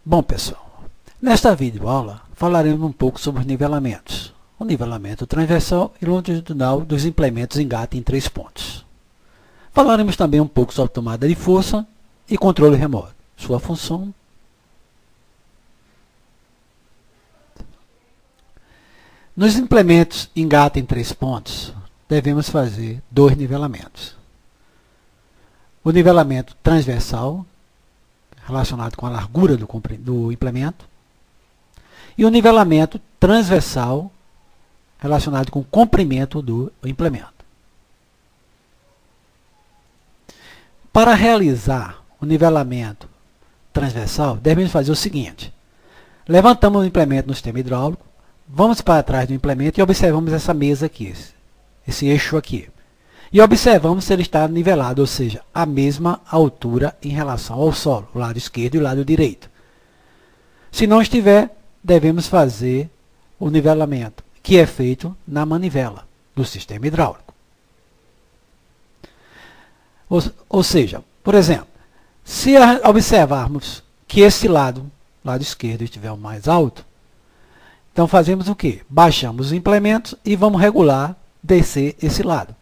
Bom, pessoal, nesta videoaula falaremos um pouco sobre os nivelamentos. O nivelamento transversal e longitudinal dos implementos engate em 3 pontos. Falaremos também um pouco sobre tomada de força e controle remoto, sua função. Nos implementos engate em 3 pontos, devemos fazer 2 nivelamentos. O nivelamento transversal, relacionado com a largura do implemento, e o nivelamento transversal, relacionado com o comprimento do implemento. Para realizar o nivelamento transversal, devemos fazer o seguinte: levantamos o implemento no sistema hidráulico, vamos para trás do implemento e observamos essa mesa aqui, esse eixo aqui. E observamos se ele está nivelado, ou seja, a mesma altura em relação ao solo, o lado esquerdo e o lado direito. Se não estiver, devemos fazer o nivelamento, que é feito na manivela do sistema hidráulico. Ou seja, por exemplo, se observarmos que esse lado esquerdo estiver o mais alto, então fazemos o quê? Baixamos os implementos e vamos regular, descer esse lado.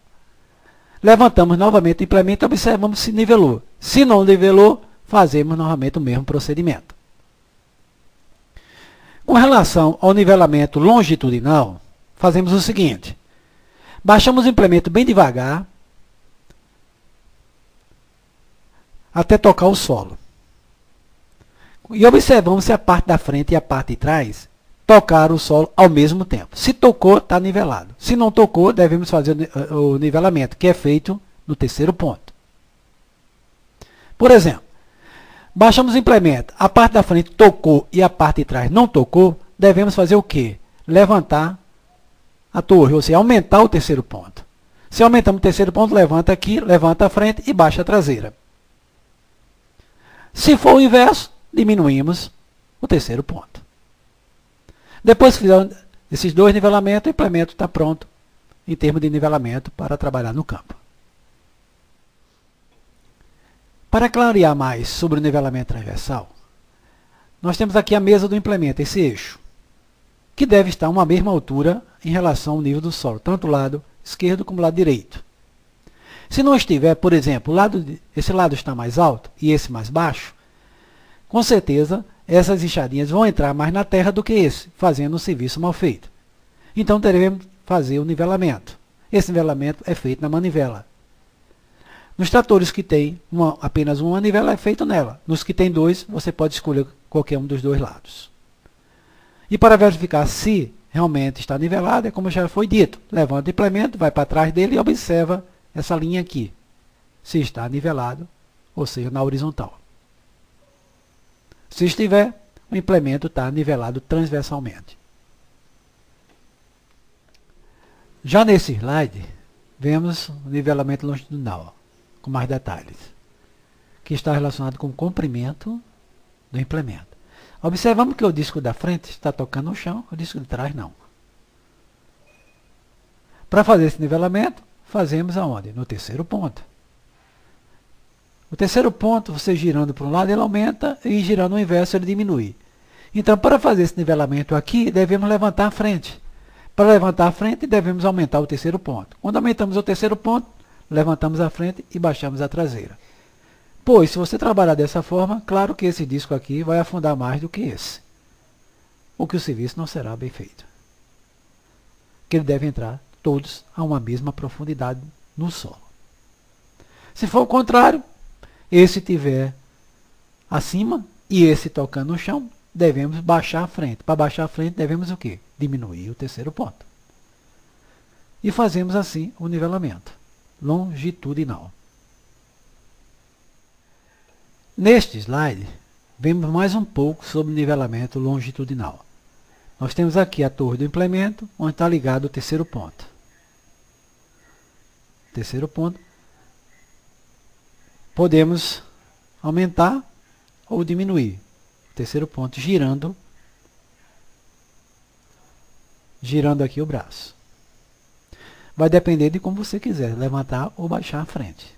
Levantamos novamente o implemento e observamos se nivelou. Se não nivelou, fazemos novamente o mesmo procedimento. Com relação ao nivelamento longitudinal, fazemos o seguinte: baixamos o implemento bem devagar até tocar o solo. E observamos se a parte da frente e a parte de trás tocaram o solo ao mesmo tempo. Se tocou, está nivelado. Se não tocou, devemos fazer o nivelamento, que é feito no terceiro ponto. Por exemplo, baixamos o implemento, a parte da frente tocou e a parte de trás não tocou, devemos fazer o quê? Levantar a torre, ou seja, aumentar o terceiro ponto. Se aumentamos o terceiro ponto, levanta aqui, levanta a frente e baixa a traseira. Se for o inverso, diminuímos o terceiro ponto. Depois que fizer esses 2 nivelamentos, o implemento está pronto em termos de nivelamento para trabalhar no campo. Para clarear mais sobre o nivelamento transversal, nós temos aqui a mesa do implemento, esse eixo, que deve estar a uma mesma altura em relação ao nível do solo, tanto o lado esquerdo como o lado direito. Se não estiver, por exemplo, esse lado está mais alto e esse mais baixo, com certeza essas enxadinhas vão entrar mais na terra do que esse, fazendo um serviço mal feito. Então teremos que fazer o nivelamento. Esse nivelamento é feito na manivela. Nos tratores que têm apenas uma manivela, é feito nela. Nos que tem 2, você pode escolher qualquer um dos 2 lados. E para verificar se realmente está nivelado, é como já foi dito. Levanta o implemento, vai para trás dele e observa essa linha aqui, se está nivelado, ou seja, na horizontal. Se estiver, o implemento está nivelado transversalmente. Já nesse slide, vemos o nivelamento longitudinal, com mais detalhes, que está relacionado com o comprimento do implemento. Observamos que o disco da frente está tocando no chão, o disco de trás não. Para fazer esse nivelamento, fazemos aonde? No terceiro ponto. O terceiro ponto, você girando para um lado, ele aumenta, e girando o inverso, ele diminui. Então, para fazer esse nivelamento aqui, devemos levantar a frente. Para levantar a frente, devemos aumentar o terceiro ponto. Quando aumentamos o terceiro ponto, levantamos a frente e baixamos a traseira. Pois, se você trabalhar dessa forma, claro que esse disco aqui vai afundar mais do que esse. O que o serviço não será bem feito. Porque ele deve entrar todos a uma mesma profundidade no solo. Se for o contrário, esse tiver acima e esse tocando no chão, devemos baixar a frente. Para baixar a frente, devemos o quê? Diminuir o terceiro ponto. E fazemos assim o nivelamento longitudinal. Neste slide, vemos mais um pouco sobre o nivelamento longitudinal. Nós temos aqui a torre do implemento, onde está ligado o terceiro ponto. Terceiro ponto. Podemos aumentar ou diminuir o terceiro ponto girando aqui o braço. Vai depender de como você quiser, levantar ou baixar a frente.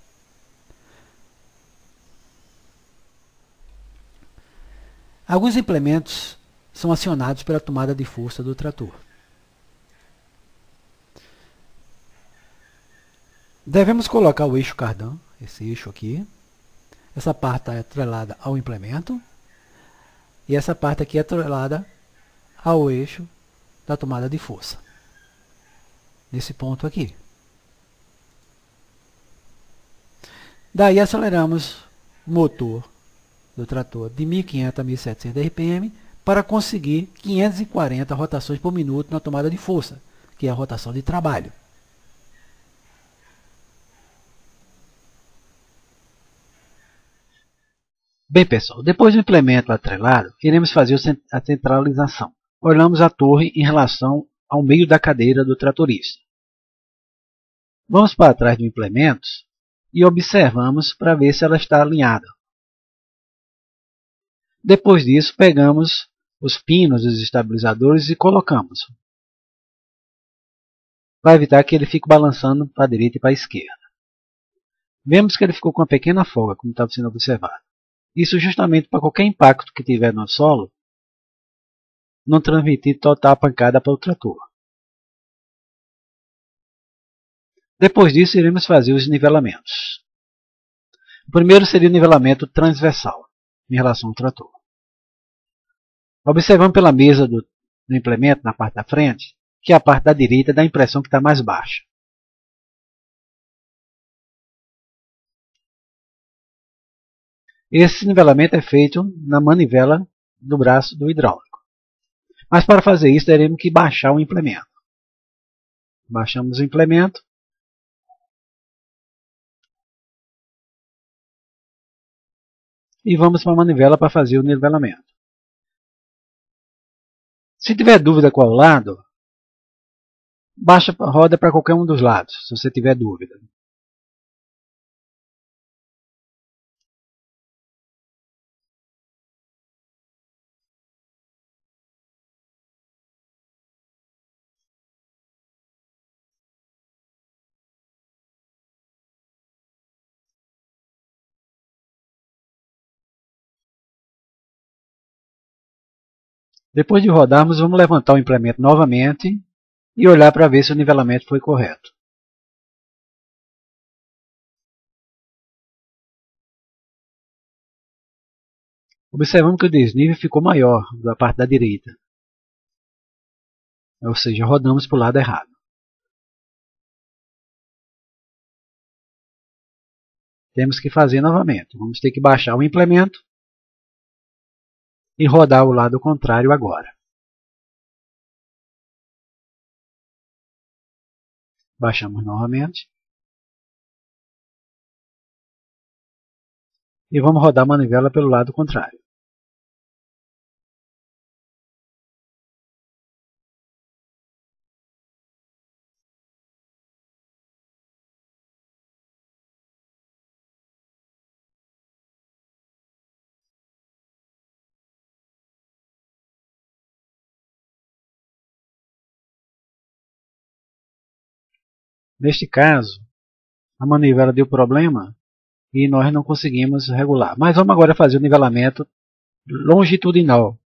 Alguns implementos são acionados pela tomada de força do trator. Devemos colocar o eixo cardan, esse eixo aqui. Essa parte está atrelada ao implemento. E essa parte aqui é atrelada ao eixo da tomada de força. Nesse ponto aqui. Daí aceleramos o motor do trator de 1.500 a 1.700 RPM para conseguir 540 rotações por minuto na tomada de força, que é a rotação de trabalho. Bem, pessoal, depois do implemento atrelado, iremos fazer a centralização. Olhamos a torre em relação ao meio da cadeira do tratorista. Vamos para trás do implemento e observamos para ver se ela está alinhada. Depois disso, pegamos os pinos dos estabilizadores e colocamos. Para evitar que ele fique balançando para a direita e para a esquerda. Vemos que ele ficou com uma pequena folga, como estava sendo observado. Isso justamente para qualquer impacto que tiver no solo, não transmitir total pancada para o trator. Depois disso, iremos fazer os nivelamentos. O primeiro seria o nivelamento transversal, em relação ao trator. Observando pela mesa do implemento, na parte da frente, que a parte da direita dá a impressão que está mais baixa. Esse nivelamento é feito na manivela do braço do hidráulico. Mas para fazer isso, teremos que baixar o implemento. Baixamos o implemento. E vamos para a manivela para fazer o nivelamento. Se tiver dúvida qual lado, baixa a roda para qualquer um dos lados, se você tiver dúvida. Depois de rodarmos, vamos levantar o implemento novamente e olhar para ver se o nivelamento foi correto. Observamos que o desnível ficou maior da parte da direita. Ou seja, rodamos para o lado errado. Temos que fazer novamente. Vamos ter que baixar o implemento e rodar o lado contrário agora. Baixamos novamente. E vamos rodar a manivela pelo lado contrário. Neste caso, a manivela deu problema e nós não conseguimos regular. Mas vamos agora fazer o nivelamento longitudinal,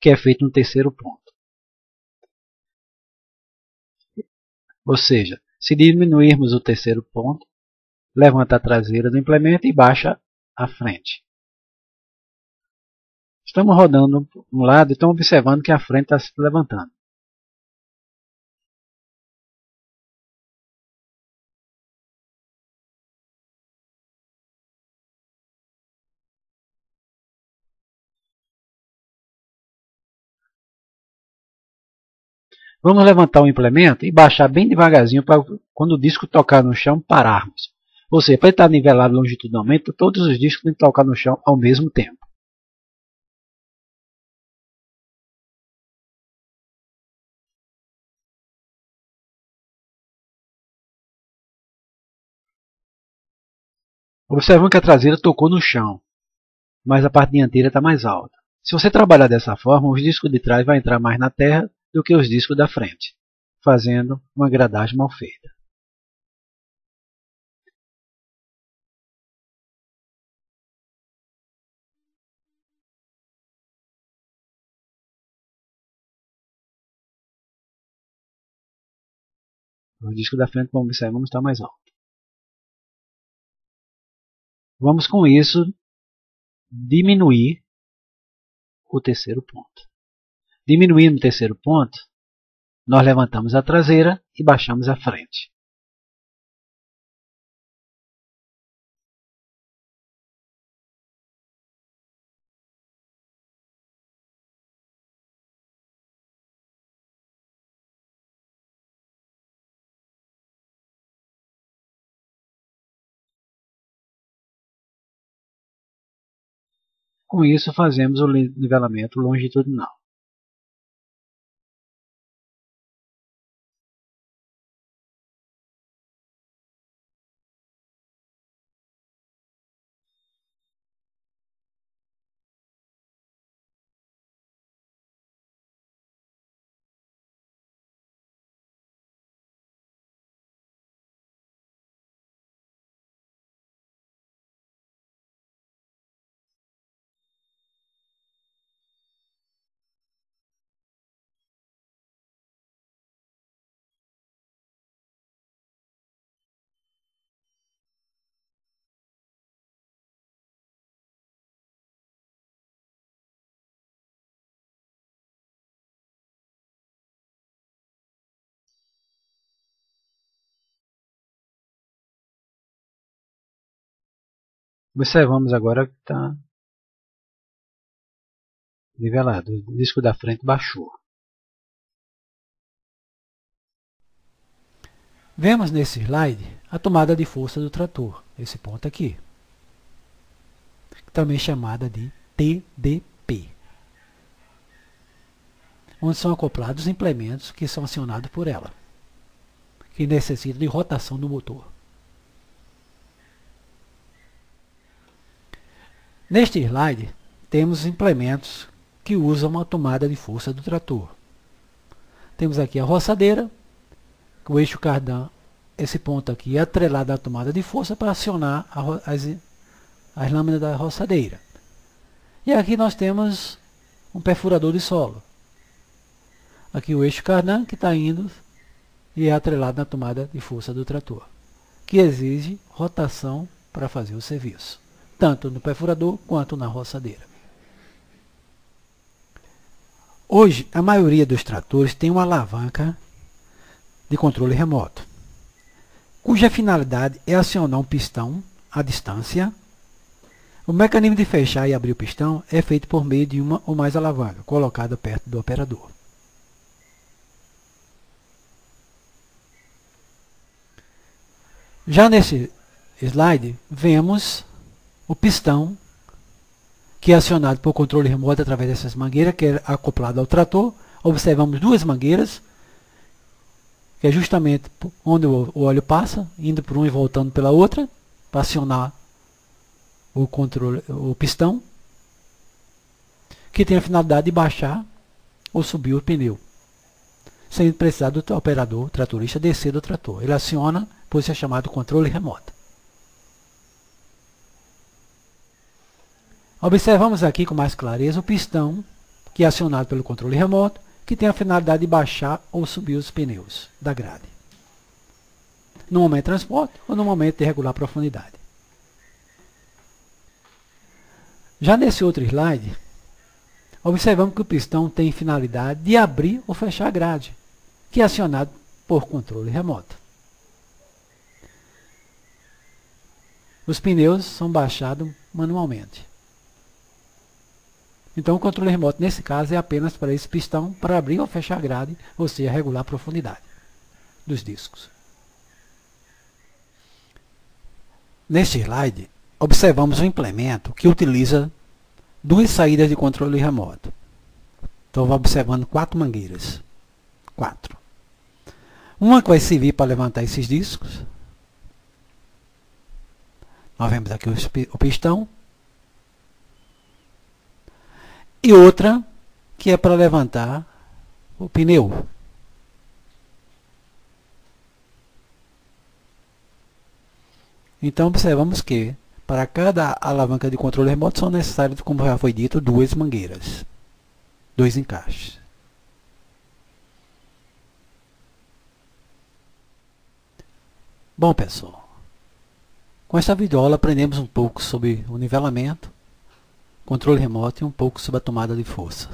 que é feito no terceiro ponto. Ou seja, se diminuirmos o terceiro ponto, levanta a traseira do implemento e baixa a frente. Estamos rodando um lado e estamos observando que a frente está se levantando. Vamos levantar o implemento e baixar bem devagarzinho para quando o disco tocar no chão pararmos. Ou seja, para ele estar nivelado longitudinalmente, todos os discos têm que tocar no chão ao mesmo tempo. Observando que a traseira tocou no chão, mas a parte dianteira está mais alta. Se você trabalhar dessa forma, os discos de trás vão entrar mais na terra do que os discos da frente, fazendo uma gradagem mal feita. O disco da frente, vamos observar, vamos estar mais alto. Vamos com isso diminuir o terceiro ponto. Diminuindo o terceiro ponto, nós levantamos a traseira e baixamos a frente. Com isso, fazemos o nivelamento longitudinal. Observamos agora que está nivelado. O disco da frente baixou. Vemos nesse slide a tomada de força do trator, esse ponto aqui, também chamada de TDP, onde são acoplados implementos que são acionados por ela, que necessitam de rotação do motor. Neste slide, temos implementos que usam a tomada de força do trator. Temos aqui a roçadeira, o eixo cardan, esse ponto aqui é atrelado à tomada de força para acionar as lâminas da roçadeira. E aqui nós temos um perfurador de solo. Aqui o eixo cardan que está indo e é atrelado na tomada de força do trator, que exige rotação para fazer o serviço, tanto no perfurador quanto na roçadeira. Hoje, a maioria dos tratores tem uma alavanca de controle remoto, cuja finalidade é acionar um pistão à distância. O mecanismo de fechar e abrir o pistão é feito por meio de uma ou mais alavancas, colocada perto do operador. Já nesse slide, vemos o pistão, que é acionado por controle remoto através dessas mangueiras, que é acoplado ao trator. Observamos duas mangueiras, que é justamente onde o óleo passa, indo por uma e voltando pela outra, para acionar o pistão, que tem a finalidade de baixar ou subir o pneu, sem precisar do operador, tratorista, descer do trator. Ele aciona, por isso é chamado controle remoto. Observamos aqui com mais clareza o pistão, que é acionado pelo controle remoto, que tem a finalidade de baixar ou subir os pneus da grade, no momento de transporte ou no momento de regular a profundidade. Já nesse outro slide, observamos que o pistão tem finalidade de abrir ou fechar a grade, que é acionado por controle remoto. Os pneus são baixados manualmente. Então o controle remoto, nesse caso, é apenas para esse pistão, para abrir ou fechar a grade, ou seja, regular a profundidade dos discos. Neste slide, observamos um implemento que utiliza duas saídas de controle remoto. Então, vamos observando 4 mangueiras. 4. Uma que vai servir para levantar esses discos. Nós vemos aqui o pistão. E outra que é para levantar o pneu. Então observamos que para cada alavanca de controle remoto são necessárias, como já foi dito, 2 mangueiras, 2 encaixes. Bom, pessoal, com esta videoaula aprendemos um pouco sobre o nivelamento, controle remoto e um pouco sobre a tomada de força.